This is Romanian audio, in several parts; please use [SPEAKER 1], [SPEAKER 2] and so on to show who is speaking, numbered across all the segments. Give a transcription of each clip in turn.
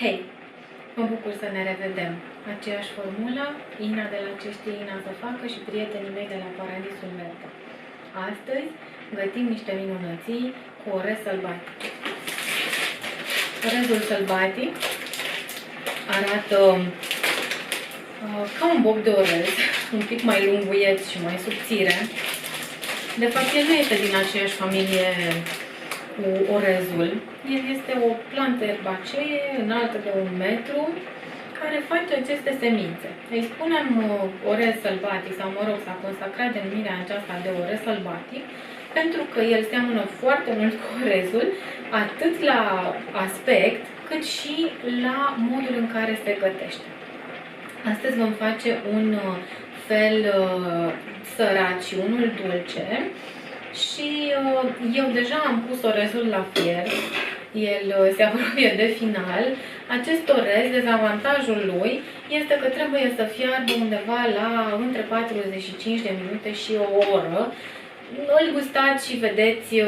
[SPEAKER 1] Hei! Mă bucur să ne revedem. Aceeași formulă, Ina de la Ce știe Ina să facă și prietenii mei de la Paradisul Verde. Astăzi gătim niște minunății cu orez sălbatic. Orezul sălbatic arată ca un boc de orez, un pic mai lunguieț și mai subțire. De fapt, el nu este din aceeași familie cu orezul. El este o plantă erbacee înaltă de 1 metru care face aceste semințe. Îi spunem orez sălbatic sau, mă rog, s-a consacrat denumirea aceasta de orez sălbatic pentru că el seamănă foarte mult cu orezul, atât la aspect cât și la modul în care se gătește. Astăzi vom face un fel sărat și unul dulce și eu deja am pus orezul la fier, el se apropie de final. Acest orez, dezavantajul lui este că trebuie să fiarbă undeva la între 45 de minute și o oră. Îl gustați și vedeți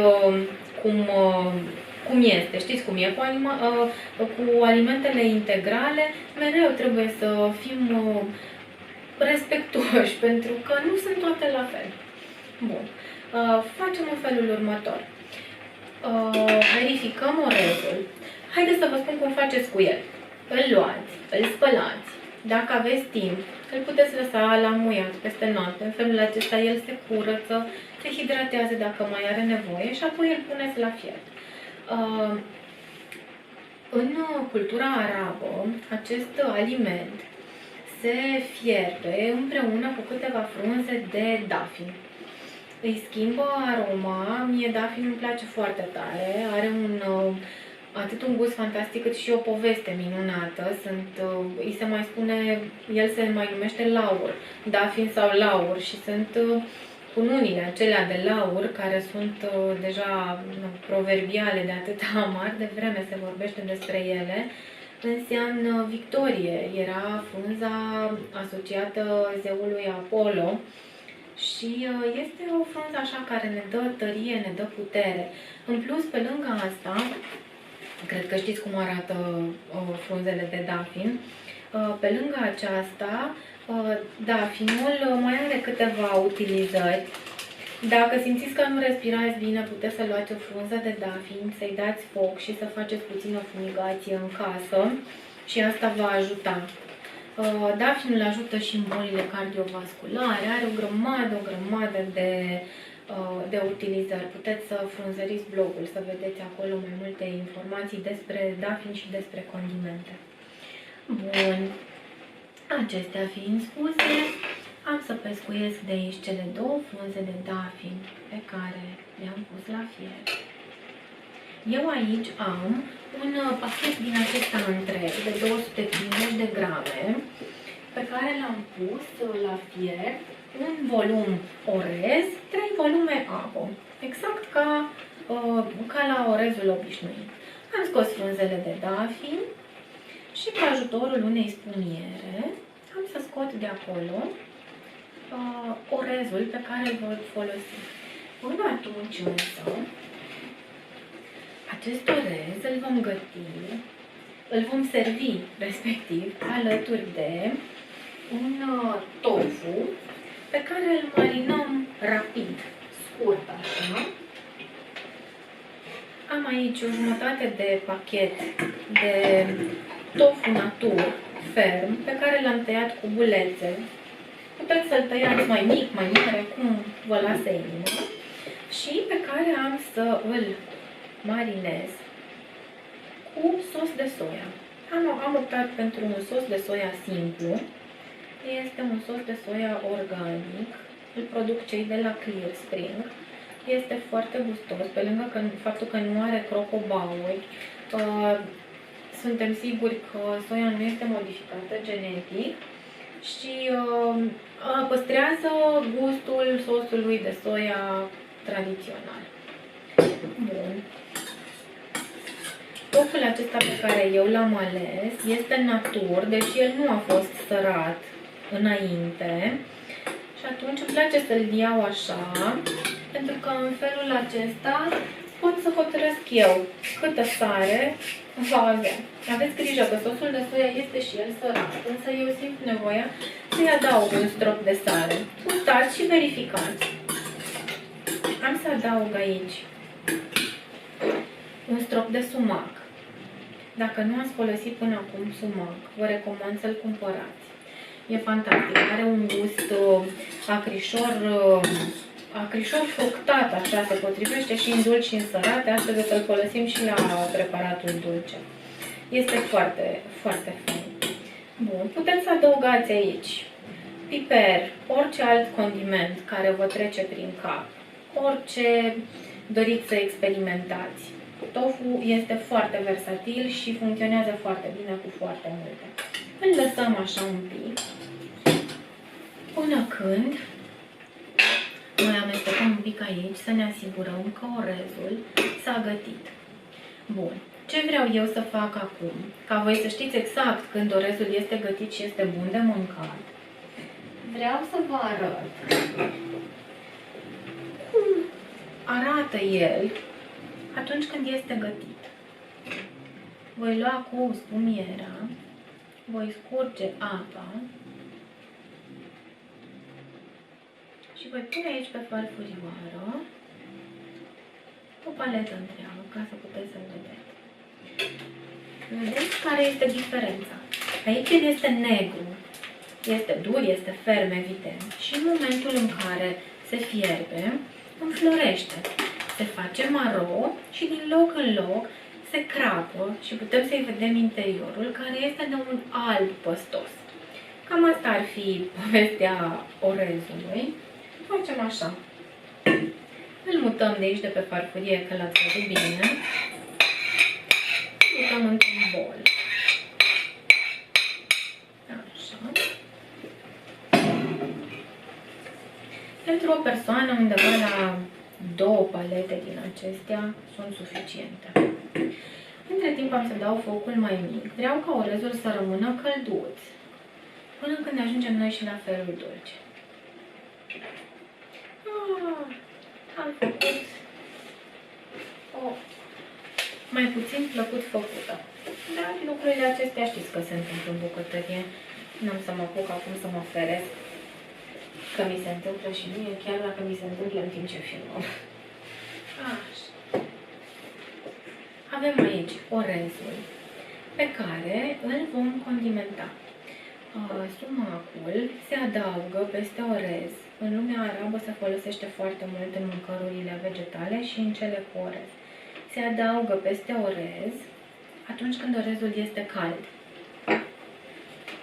[SPEAKER 1] cum este. Știți cum e cu alimentele integrale, mereu trebuie să fim respectuoși, pentru că nu sunt toate la fel. Bun. Facem în felul următor. Verificăm orezul. Haideți să vă spun cum faceți cu el. Îl luați, îl spălați. Dacă aveți timp, îl puteți lăsa la muiat peste noapte. În felul acesta el se curăță, se hidratează dacă mai are nevoie și apoi îl puneți la fier. În cultura arabă, acest aliment se fierbe împreună cu câteva frunze de dafin. Îi schimbă aroma, mie dafin îmi place foarte tare, are atât un gust fantastic cât și o poveste minunată. Îi se mai spune, el se mai numește laur, dafin sau laur, și sunt cununile acelea de laur care sunt deja proverbiale de atâta amar, de vreme se vorbește despre ele. Înseamnă victorie, era frunza asociată zeului Apollo. Și este o frunză așa care ne dă tărie, ne dă putere. În plus, pe lângă asta, cred că știți cum arată frunzele de dafin, pe lângă aceasta, dafinul mai are câteva utilizări. Dacă simțiți că nu respirați bine, puteți să luați o frunză de dafin, să-i dați foc și să faceți puțină fumigație în casă și asta va ajuta. Dafinul ajută și în bolile cardiovasculare, are o grămadă de utilizări. Puteți să frunzăriți blogul, să vedeți acolo mai multe informații despre dafin și despre condimente. Bun, acestea fiind spuse, am să pescuiesc de aici cele 2 frunze de dafin pe care le-am pus la fier. Eu aici am un pachet din acesta întreg de 250 de grame pe care l-am pus la fier, un volum orez, 3 volume apă, exact ca la orezul obișnuit. Am scos frunzele de dafin și cu ajutorul unei spumiere am să scot de acolo orezul pe care îl voi folosi. Până atunci însă, acest orez îl vom găti, îl vom servi, respectiv, alături de un tofu pe care îl marinăm rapid, scurt așa. Am aici o jumătate de pachet de tofu natur ferm pe care l-am tăiat cu bulețe. Puteți să-l tăiați mai mic, mai mare, cum vă lasă inima. Și pe care am să îl marinez cu sos de soia. Am optat pentru un sos de soia simplu. Este un sos de soia organic. Îl produc cei de la Clear Spring. Este foarte gustos, pe lângă faptul că nu are crocobauri. Suntem siguri că soia nu este modificată genetic și păstrează gustul sosului de soia tradițional. Bun. Toful acesta pe care eu l-am ales este natur, deci el nu a fost sărat înainte și atunci îmi place să-l iau așa, pentru că în felul acesta pot să hotărăsc eu câtă sare va avea. Aveți grijă că sosul de soia este și el sărat, însă eu simt nevoia să-i adaug un strop de sare. Gustați și verificați. Am să adaug aici un strop de sumac. Dacă nu ați folosit până acum sumac, vă recomand să-l cumpărați. E fantastic, are un gust acrișor fructat, așa, se potrivește și în dulci și în sărate, astfel să-l folosim și la preparatul dulce. Este foarte, foarte fain. Bun, puteți să adăugați aici piper, orice alt condiment care vă trece prin cap, orice doriți să experimentați. Tofu este foarte versatil și funcționează foarte bine cu foarte multe. Îl lăsăm așa un pic până când noi amestecăm un pic aici să ne asigurăm că orezul s-a gătit. Bun. Ce vreau eu să fac acum? Ca voi să știți exact când orezul este gătit și este bun de mâncat. Vreau să vă arăt cum arată el atunci când este gătit. Voi lua cu spumiera, voi scurge apa și voi pune aici pe farfurioară o paletă întreagă ca să puteți să vedeți. Vedeți care este diferența? Aici el este negru, este dur, este ferm, evident, și în momentul în care se fierbe, înflorește. Se face maro și din loc în loc se crapă și putem să-i vedem interiorul, care este de un alb păstos. Cam asta ar fi povestea orezului. Facem așa. Îl mutăm de aici, de pe farfurie, că l-ați văzut bine. Mutăm într-un bol. Așa. Pentru o persoană, undeva la 2 palete din acestea sunt suficiente. Între timp am să dau focul mai mic. Vreau ca orezul să rămână călduț până când ajungem noi și la felul dulce. Am făcut o mai puțin plăcut făcută. Dar lucrurile acestea știți că se întâmplă în bucătărie. N-am să mă apuc acum să mă feresc că mi se întâmplă și mie, chiar dacă mi se întâmplă în timp ce filmăm. Așa. Avem aici orezul pe care îl vom condimenta. Sumacul se adaugă peste orez. În lumea arabă se folosește foarte mult în mâncărurile vegetale și în cele cu orez. Se adaugă peste orez atunci când orezul este cald.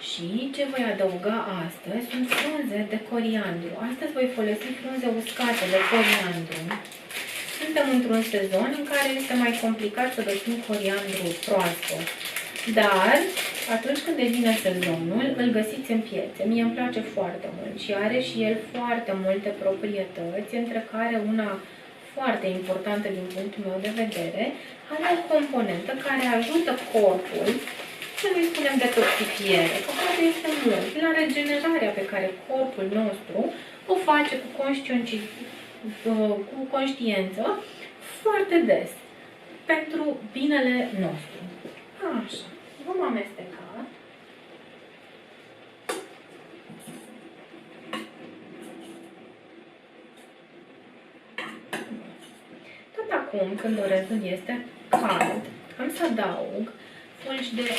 [SPEAKER 1] Și ce voi adăuga astăzi sunt frunze de coriandru. Astăzi voi folosi frunze uscate de coriandru. Suntem într-un sezon în care este mai complicat să găsim coriandru proaspăt. Dar atunci când devine sezonul, îl găsiți în piețe. Mie îmi place foarte mult și are și el foarte multe proprietăți, între care una foarte importantă din punctul meu de vedere, are o componentă care ajută corpul, să nu-i spunem detoxifiere, că poate este mult, la regenerarea pe care corpul nostru o face cu conștiință foarte des, pentru binele nostru. Așa, vom amesteca. Tot acum, când orezul este cald, am să adaug fulgi de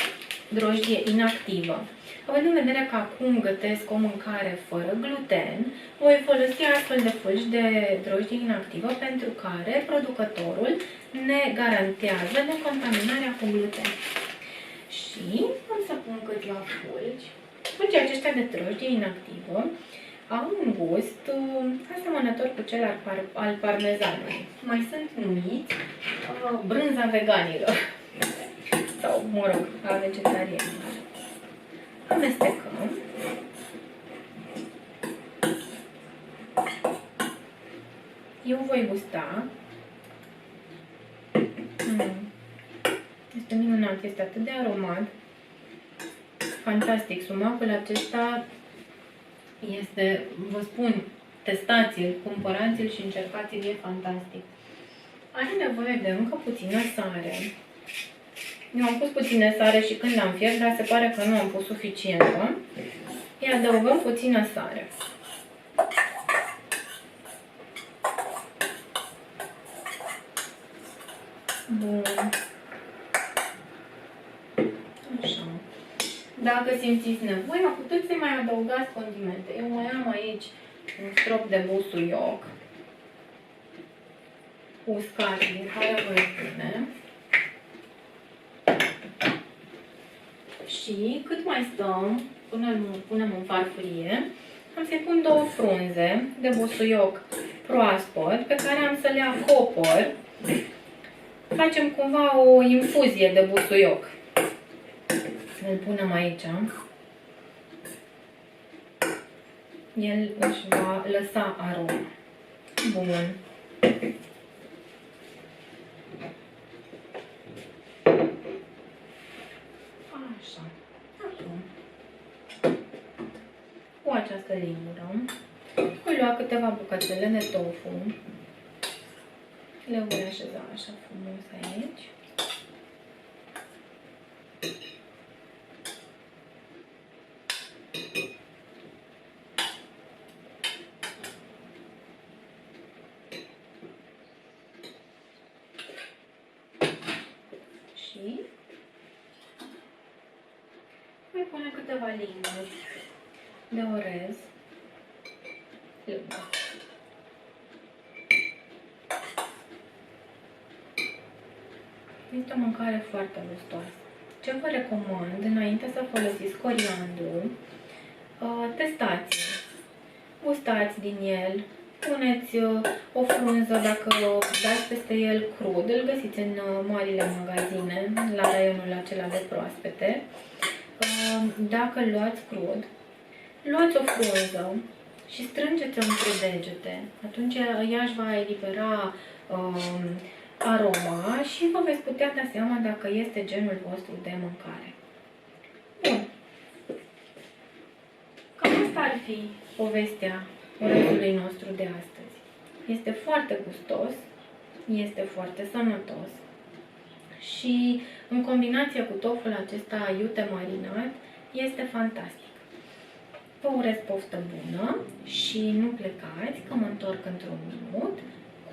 [SPEAKER 1] drojdie inactivă. Având în vedere că acum gătesc o mâncare fără gluten, voi folosi astfel de fulgi de drojdie inactivă pentru care producătorul ne garantează necontaminarea cu gluten. Și am să pun câteva fulgi. Fulgii aceștia de drojdie inactivă au un gust asemănător cu cel al parmezanului. Mai sunt numiți brânza veganilor sau, mă rog, a vegetarianilor. Amestecăm. Eu voi gusta. Este minunat, este atât de aromat. Fantastic. Sumacul acesta este, vă spun, testați-l, cumpărați-l și încercați-l, e fantastic. Are nevoie de încă puțină sare. Eu am pus puțină sare și când l-am fiert, dar se pare că nu am pus suficientă. Îi adăugăm puțină sare. Bun. Așa. Dacă simțiți nevoia, puteți să mai adăugați condimente. Eu mai am aici un strop de busuioc uscat din care voi pune. Și cât mai stăm, până îl punem în farfurie, am să-i pun 2 frunze de busuioc proaspăt pe care am să le acopăr. Facem cumva o infuzie de busuioc. Îl punem aici. El își va lăsa aroma. Bun. Așa. Acum. Cu această lingură voi lua câteva bucățele de tofu. Le voi așeza așa frumos aici. Și voi pune câteva linguri de orez lângă. Este o mâncare foarte gustoasă. Ce vă recomand, înainte să folosiți coriandru, testați, gustați din el, puneți o frunză, dacă dați peste el crud, îl găsiți în marile magazine, la raionul acela de proaspete. Dacă îl luați crud, luați o frunză și strângeți-o între degete. Atunci ea își va elibera aroma și vă veți putea da seama dacă este genul vostru de mâncare. Bun. Cam asta ar fi povestea orezului nostru de astăzi. Este foarte gustos, este foarte sănătos și în combinație cu toful acesta iute marinat este fantastic. Vă urez poftă bună și nu plecați, că mă întorc într-un minut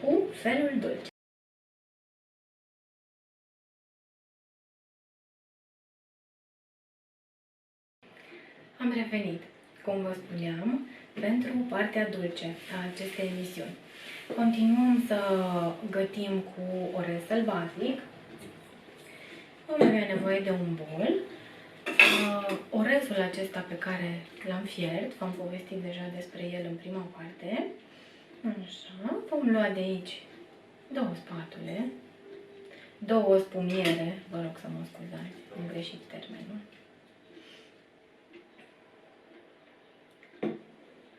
[SPEAKER 1] cu felul dulce. Am revenit, cum vă spuneam, pentru partea dulce a acestei emisiuni. Continuăm să gătim cu orez sălbatic. Vom avea nevoie de un bol. Orezul acesta pe care l-am fiert, v-am povestit deja despre el în prima parte. Așa, vom lua de aici 2 spatule, 2 spumiere, vă rog să mă scuzați, am greșit termenul.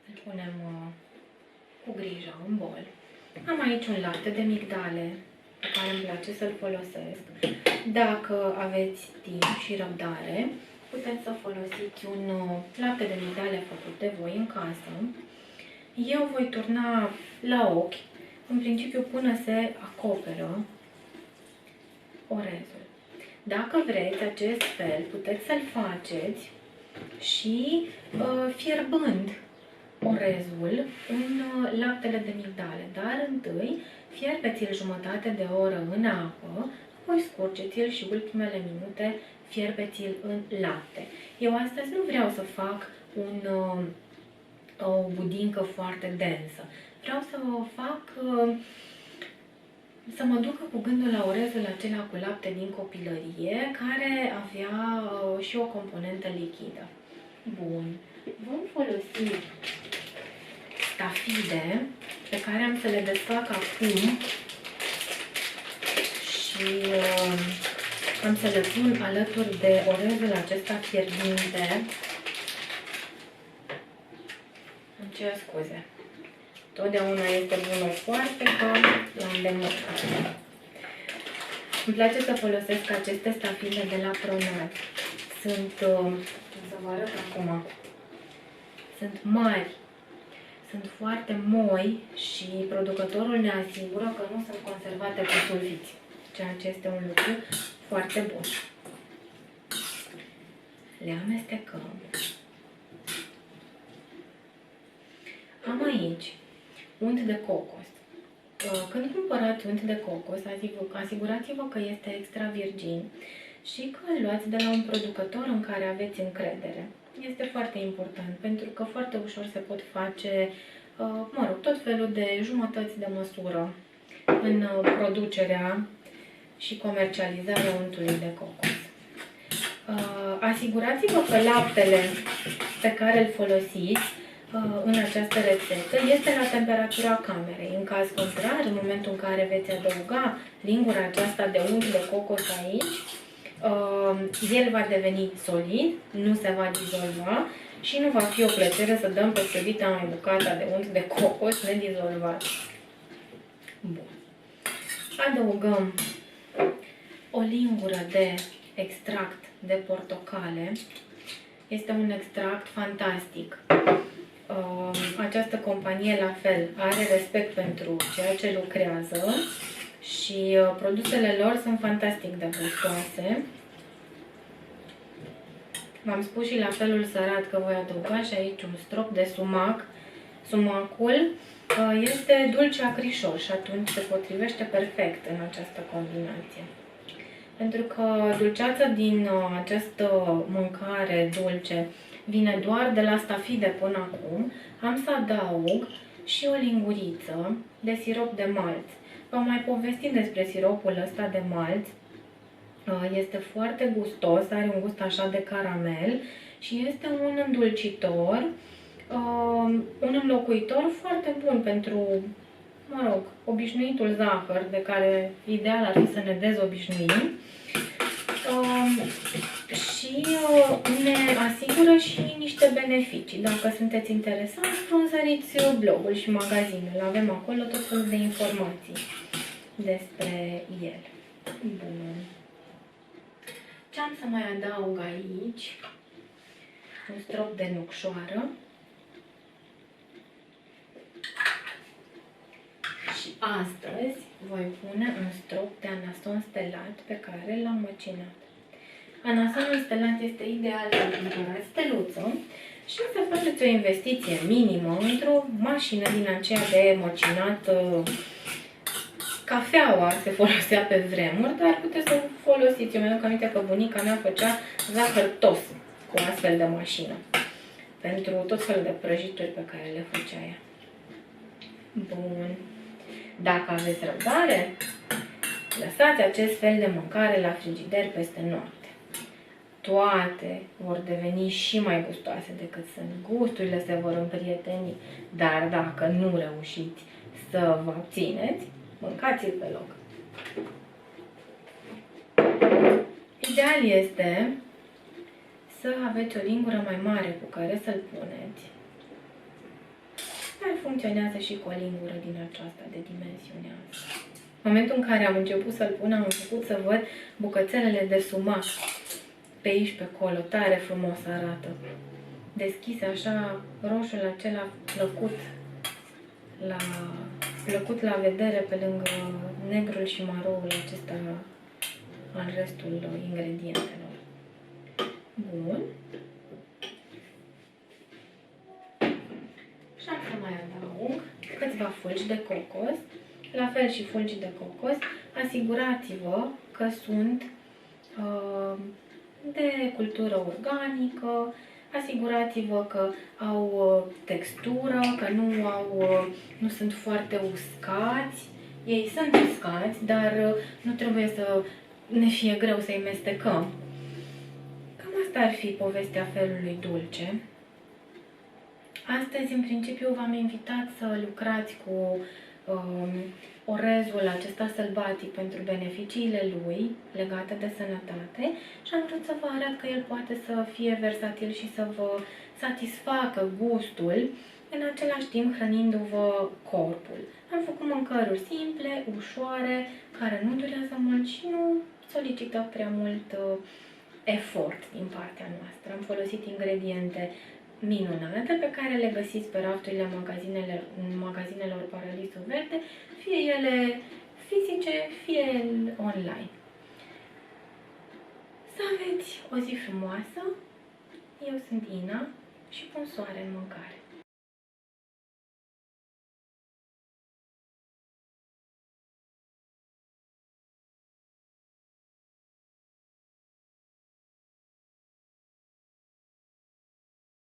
[SPEAKER 1] Îl punem cu grijă în bol. Am aici un lapte de migdale pe care îmi place să-l folosesc. Dacă aveți timp și răbdare, puteți să folosiți un lapte de migdale făcut de voi în casă. Eu voi turna la ochi, în principiu până se acoperă orezul. Dacă vreți acest fel, puteți să-l faceți și fierbând orezul în laptele de migdale, dar întâi fierbeți-l jumătate de oră în apă, apoi scurgeți-l și ultimele minute fierbeți-l în lapte. Eu astăzi nu vreau să fac o budincă foarte densă. Vreau să o fac, să mă ducă cu gândul la orezul acela cu lapte din copilărie, care avea și o componentă lichidă. Bun. Vom folosi stafide pe care am să le desfac acum și am să le pun alături de orezul acesta fierbinte. Îmi cer scuze. Totdeauna este bună foarte că la îndemână. Îmi place să folosesc aceste stafide de la Pronat. Sunt, să vă arăt acum, sunt mari. sunt foarte moi și producătorul ne asigură că nu sunt conservate cu sulfiți, ceea ce este un lucru foarte bun. Le amestecăm. Am aici unt de cocos. Când cumpărați unt de cocos, asigurați-vă că este extra virgin și că îl luați de la un producător în care aveți încredere. Este foarte important, pentru că foarte ușor se pot face, tot felul de jumătăți de măsură în producerea și comercializarea untului de cocos. Asigurați-vă că laptele pe care îl folosiți în această rețetă este la temperatura camerei. În caz contrar, în momentul în care veți adăuga lingura aceasta de unt de cocos aici, el va deveni solid, nu se va dizolva și nu va fi o plăcere să dăm peste dita mai bucata de unt de cocos nedizolvat. Bun. Adăugăm o lingură de extract de portocale. Este un extract fantastic. Această companie, la fel, are respect pentru ceea ce lucrează și produsele lor sunt fantastic de gustoase. V-am spus și la felul sărat că voi adăuga și aici un strop de sumac. Sumacul este dulce acrișor și atunci se potrivește perfect în această combinație. Pentru că dulceața din această mâncare dulce vine doar de la stafide până acum, am să adaug și o linguriță de sirop de malț. V-am mai povestit despre siropul ăsta de malț. Este foarte gustos, are un gust așa de caramel și este un îndulcitor, un înlocuitor foarte bun pentru, obișnuitul zahăr, de care ideal ar fi să ne dezobișnuim. Și ne asigură și niște beneficii. Dacă sunteți interesați, frunzăriți blogul și magazinul. Avem acolo tot felul de informații despre el. Bun. Ce am să mai adaug aici? Un strop de nucșoară. Și astăzi voi pune un strop de anason stelat pe care l-am măcinat. Anasonul stelat este ideal pentru cumpărat steluță și să faceți o investiție minimă într-o mașină din aceea de măcinat. Cafeaua se folosea pe vremuri, dar puteți să o folosiți. Eu mi-aduc aminte că bunica mea făcea zahăr tos cu astfel de mașină pentru tot felul de prăjituri pe care le făcea ea. Bun. Dacă aveți răbdare, lăsați acest fel de mâncare la frigider peste noapte. Toate vor deveni și mai gustoase decât sunt. Gusturile se vor împrieteni, dar dacă nu reușiți să vă abțineți, mâncați-l pe loc. Ideal este să aveți o lingură mai mare cu care să-l puneți. Dar funcționează și cu o lingură din aceasta de dimensiunea asta. În momentul în care am început să-l pun, am început să văd bucățelele de sumac pe aici, pe acolo. Tare frumos arată. Deschise așa, roșul acela plăcut la vedere pe lângă negrul și maroul acesta al restul ingredientelor. Bun. Și am să mai adaug câțiva fulgi de cocos. La fel și fulgi de cocos. Asigurați-vă că sunt de cultură organică. Asigurați-vă că au textură, că nu sunt foarte uscați. Ei sunt uscați, dar nu trebuie să ne fie greu să-i mestecăm. Cam asta ar fi povestea felului dulce. Astăzi, în principiu, v-am invitat să lucrați cu orezul acesta sălbatic pentru beneficiile lui legate de sănătate și am vrut să vă arăt că el poate să fie versatil și să vă satisfacă gustul, în același timp hrănindu-vă corpul. Am făcut mâncăruri simple, ușoare, care nu durează mult și nu solicită prea mult efort din partea noastră. Am folosit ingrediente minunate pe care le găsiți pe rafturile magazinelor Paradiso Verde, fie ele fizice, fie online. Să aveți o zi frumoasă! Eu sunt Ina și bun soare în mâncare!